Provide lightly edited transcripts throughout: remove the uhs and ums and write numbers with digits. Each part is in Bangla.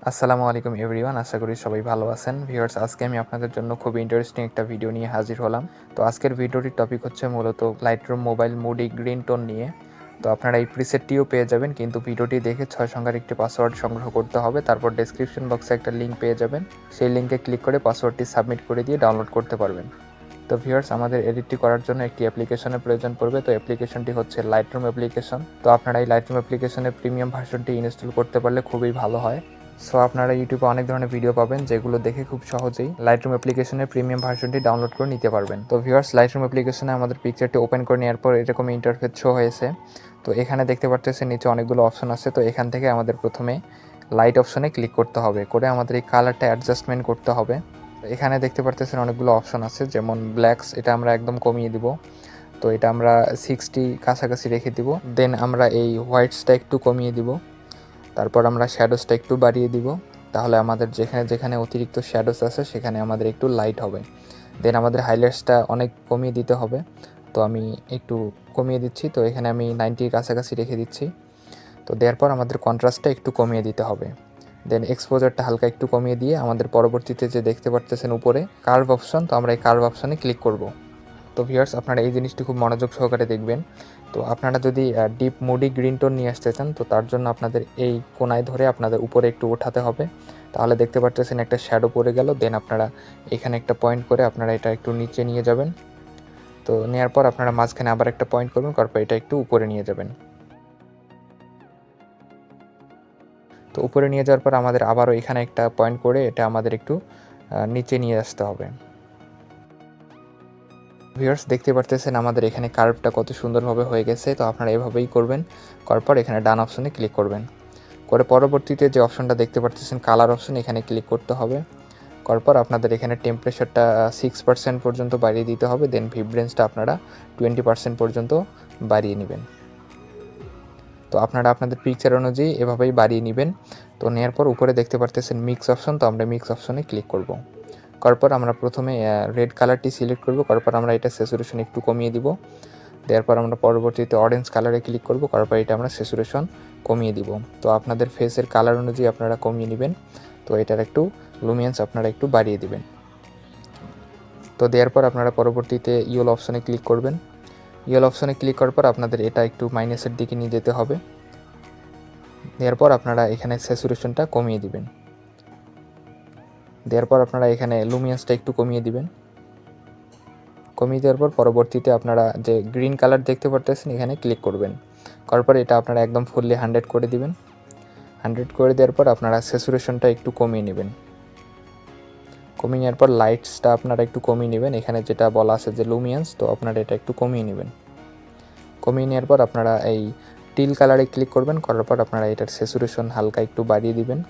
আসসালামু আলাইকুম এভরিওয়ান, আশা করি সবাই ভালো আছেন। ভিউয়ার্স, আজকে আমি আপনাদের জন্য খুব ইন্টারেস্টিং একটা ভিডিও নিয়ে হাজির হলাম। তো আজকের ভিডিওটির টপিক হচ্ছে মূলত Lightroom mobile moody green tone নিয়ে। তো আপনারা এই প্রিসেটটিও পেয়ে যাবেন, কিন্তু ভিডিওটি দেখে 6 সংখ্যার একটি পাসওয়ার্ড সংগ্রহ করতে হবে। তারপর ডেসক্রিপশন বক্সে একটা লিঙ্ক পেয়ে যাবেন, সেই লিঙ্কে ক্লিক করে পাসওয়ার্ডটি সাবমিট করে দিয়ে ডাউনলোড করতে পারবেন। তো ভিউয়ার্স, আমাদের এডিটটি করার জন্য একটি অ্যাপ্লিকেশনের প্রয়োজন পড়বে। তো অ্যাপ্লিকেশনটি হচ্ছে লাইটরুম অ্যাপ্লিকেশন। তো আপনারা এই লাইটরুম অ্যাপ্লিকেশনের প্রিমিয়াম ভার্সনটি ইনস্টল করতে পারলে খুবই ভালো হয়। সো আপনারা ইউটিউবে অনেক ধরনের ভিডিও পাবেন, যেগুলো দেখে খুব সহজেই লাইটরুম অ্যাপ্লিকেশনের প্রিমিয়াম ভার্সনটি ডাউনলোড করে নিতে পারবেন। তো ভিউয়ার্স, লাইটরুম অ্যাপ্লিকেশনে আমাদের পিকচারটি ওপেন করে নেওয়ার পর এরকম ইন্টারফেস শো হয়েছে। তো এখানে দেখতে পাচ্ছেন নিচে অনেকগুলো অপশন আছে। তো এখান থেকে আমাদের প্রথমে লাইট অপশনে ক্লিক করতে হবে, করে আমাদের এই কালারটা অ্যাডজাস্টমেন্ট করতে হবে। এখানে দেখতে পাচ্ছেন অনেকগুলো অপশন আছে, যেমন ব্ল্যাকস, এটা আমরা একদম কমিয়ে দিব। তো এটা আমরা 60 কাছাকাছি রেখে দিব। দেন আমরা এই হোয়াইটসটা একটু কমিয়ে দিব। তারপর আমরা শ্যাডোসটা একটু বাড়িয়ে দিব, তাহলে আমাদের যেখানে যেখানে অতিরিক্ত শ্যাডোস আছে সেখানে আমাদের একটু লাইট হবে। দেন আমাদের হাইলাইটসটা অনেক কমিয়ে দিতে হবে, তো আমি একটু কমিয়ে দিচ্ছি। তো এখানে আমি 90 কাছাকাছি রেখে দিচ্ছি। তো দেওয়ার পর আমাদের কন্ট্রাস্টটা একটু কমিয়ে দিতে হবে। দেন এক্সপোজারটা হালকা একটু কমিয়ে দিয়ে আমাদের পরবর্তীতে যে দেখতে পাচ্ছেন উপরে কার্ভ অপশন, তো আমরা এই কার্ভ অপশনে ক্লিক করব। তো ভিউয়ার্স, আপনারা এই জিনিসটি খুব মনোযোগ সহকারে দেখবেন। তো আপনারা যদি ডিপ মুডি গ্রিন টোন নিয়ে আসতে চান, তো তার জন্য আপনাদের এই কোনায় ধরে আপনাদের উপরে একটু ওঠাতে হবে, তাহলে দেখতে পাচ্ছেন একটা শ্যাডো পড়ে গেল। দেন আপনারা এখানে একটা পয়েন্ট করে আপনারা এটা একটু নিচে নিয়ে যাবেন। তো নেওয়ার পর আপনারা মাঝখানে আবার একটা পয়েন্ট করবেন, তারপর এটা একটু উপরে নিয়ে যাবেন। তো উপরে নিয়ে যাওয়ার পর আমাদের আবারও এখানে একটা পয়েন্ট করে এটা আমাদের একটু নিচে নিয়ে আসতে হবে। ভিউয়ার্স, দেখতে পারতেছেন আমাদের এখানে কার্ভটা কত সুন্দরভাবে হয়ে গেছে। তো আপনারা এভাবেই করবেন। করার পর এখানে ডান অপশনে ক্লিক করবেন, করে পরবর্তীতে যে অপশনটা দেখতে পারতেছেন কালার অপশন, এখানে ক্লিক করতে হবে। করার পর আপনাদের এখানে টেম্পারেচারটা 6% পর্যন্ত বাড়িয়ে দিতে হবে। দেন ভিব্রেন্সটা আপনারা 20% পর্যন্ত বাড়িয়ে নেবেন। তো আপনারা আপনাদের পিকচার অনুযায়ী এভাবেই বাড়িয়ে নেবেন। তো নেওয়ার পর উপরে দেখতে পারতেছেন মিক্স অপশন, তো আমরা মিক্স অপশনে ক্লিক করব। করার পর আমরা প্রথমে রেড কালারটি সিলেক্ট করব। করার পর আমরা এটা স্যাচুরেশন একটু কমিয়ে দিব। দেওয়ার পর আমরা পরবর্তীতে অরেঞ্জ কালারে ক্লিক করব। করার পর এটা আমরা স্যাচুরেশন কমিয়ে দিব। তো আপনাদের ফেসের কালার অনুযায়ী আপনারা কমিয়ে নেবেন। তো এটার একটু লুমিয়েন্স আপনারা একটু বাড়িয়ে দিবেন। তো দেওয়ার পর আপনারা পরবর্তীতে ইয়েলো অপশনে ক্লিক করবেন। ইয়েলো অপশনে ক্লিক করার পর আপনাদের এটা একটু মাইনাসের দিকে নিয়ে যেতে হবে। দেওয়ার পর আপনারা এখানে স্যাচুরেশনটা কমিয়ে দিবেন। দেওয়ার পর আপনারা এখানে লুমিয়েন্সটা একটু কমিয়ে দিবেন। কমিয়ে দেওয়ার পর পরবর্তীতে আপনারা যে গ্রিন কালার দেখতে পারতেছেন এখানে ক্লিক করবেন। করার পর এটা আপনারা একদম ফুললি 100 করে দিবেন। 100 করে দেওয়ার পর আপনারা স্যাচুরেশনটা একটু কমিয়ে নেবেন। কমিয়ে নেওয়ার পর লাইটসটা আপনারা একটু কমিয়ে নেবেন। এখানে যেটা বলা আছে যে লুমিয়েন্স, তো আপনারা এটা একটু কমিয়ে নেবেন। কমিয়ে নেওয়ার পর আপনারা এই টিল কালারে ক্লিক করবেন। করার পর আপনারা এটার স্যাচুরেশন হালকা একটু বাড়িয়ে দিবেন।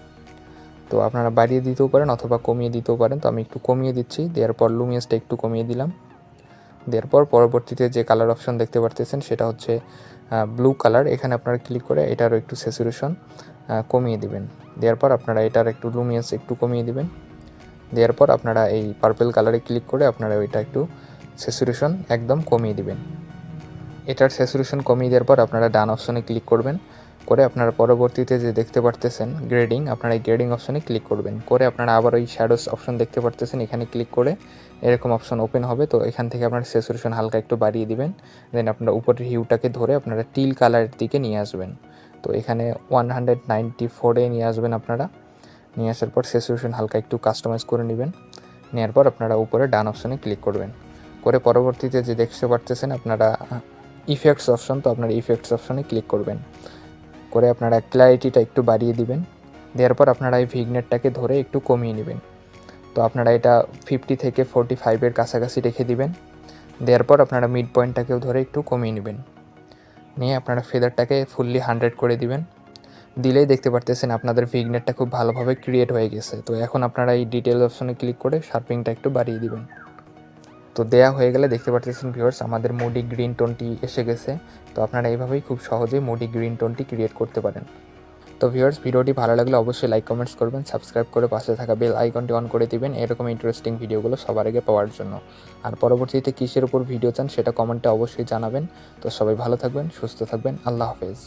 তো আপনারা বাড়িয়ে দিতেও পারেন অথবা কমিয়ে দিতেও পারেন। তো আমি একটু কমিয়ে দিচ্ছি। দেওয়ার পর লুমিয়েন্সটা একটু কমিয়ে দিলাম। দেওয়ার পর পরবর্তীতে যে কালার অপশন দেখতে পারতেছেন সেটা হচ্ছে ব্লু কালার। এখানে আপনারা ক্লিক করে এটারও একটু স্যাচুরেশন কমিয়ে দিবেন। দেওয়ার পর আপনারা এটার একটু লুমিয়েন্স একটু কমিয়ে দিবেন। দেওয়ার পর আপনারা এই পার্পল কালারে ক্লিক করে আপনারা ওইটা একটু স্যাচুরেশন একদম কমিয়ে দিবেন। এটার স্যাচুরেশন কমিয়ে দেওয়ার পর আপনারা ডান অপশনে ক্লিক করবেন। করে আপনারা পরবর্তীতে যে দেখতে পারতেছেন গ্রেডিং, আপনারা এই গ্রেডিং অপশনে ক্লিক করবেন। করে আপনারা আবার ওই শ্যাডোস অপশন দেখতে পারতেছেন, এখানে ক্লিক করে এরকম অপশন ওপেন হবে। তো এখান থেকে আপনারা স্যাচুরেশন হালকা একটু বাড়িয়ে দিবেন। দেন আপনারা উপরের হিউটাকে ধরে আপনারা টিল কালারের দিকে নিয়ে আসবেন। তো এখানে 194-এ নিয়ে আসবেন। আপনারা নিয়ে আসার পর স্যাচুরেশন হালকা একটু কাস্টমাইজ করে নেবেন। নেওয়ার পর আপনারা উপরে ডান অপশনে ক্লিক করবেন। করে পরবর্তীতে যে দেখতে পারতেছেন আপনারা ইফেক্টস অপশন, তো আপনারা ইফেক্টস অপশনে ক্লিক করবেন। করে আপনারা ক্ল্যারিটিটা একটু বাড়িয়ে দিবেন। দেওয়ার পর আপনারা এই ভিগনেটটাকে ধরে একটু কমিয়ে নেবেন। তো আপনারা এটা 50 থেকে 45-এর কাছাকাছি রেখে দিবেন। দেওয়ার পর আপনারা মিড পয়েন্টটাকেও ধরে একটু কমিয়ে নেবেন। নিয়ে আপনারা ফেদারটাকে ফুললি 100 করে দিবেন। দিলেই দেখতে পারতেছেন আপনাদের ভিগনেটটা খুব ভালোভাবে ক্রিয়েট হয়ে গেছে। তো এখন আপনারা এই ডিটেল অপশনে ক্লিক করে শার্পিংটা একটু বাড়িয়ে দিবেন। তো দেয়া হয়ে গেলে দেখতে পাচ্ছেন ভিউয়ার্স, আমাদের মুডি গ্রিন টোনটি এসে গেছে। তো আপনারা এইভাবেই খুব সহজেই মুডি গ্রিন টোনটি ক্রিয়েট করতে পারেন। তো ভিউয়ার্স, ভিডিওটি ভালো লাগলে অবশ্যই লাইক কমেন্টস করবেন, সাবস্ক্রাইব করে পাশে থাকা বেল আইকনটি অন করে দিবেন এরকম ইন্টারেস্টিং ভিডিওগুলো সবার আগে পাওয়ার জন্য। আর পরবর্তীতে কিসের উপর ভিডিও চান সেটা কমেন্টে অবশ্যই জানাবেন। তো সবাই ভালো থাকবেন, সুস্থ থাকবেন। আল্লাহ হাফেজ।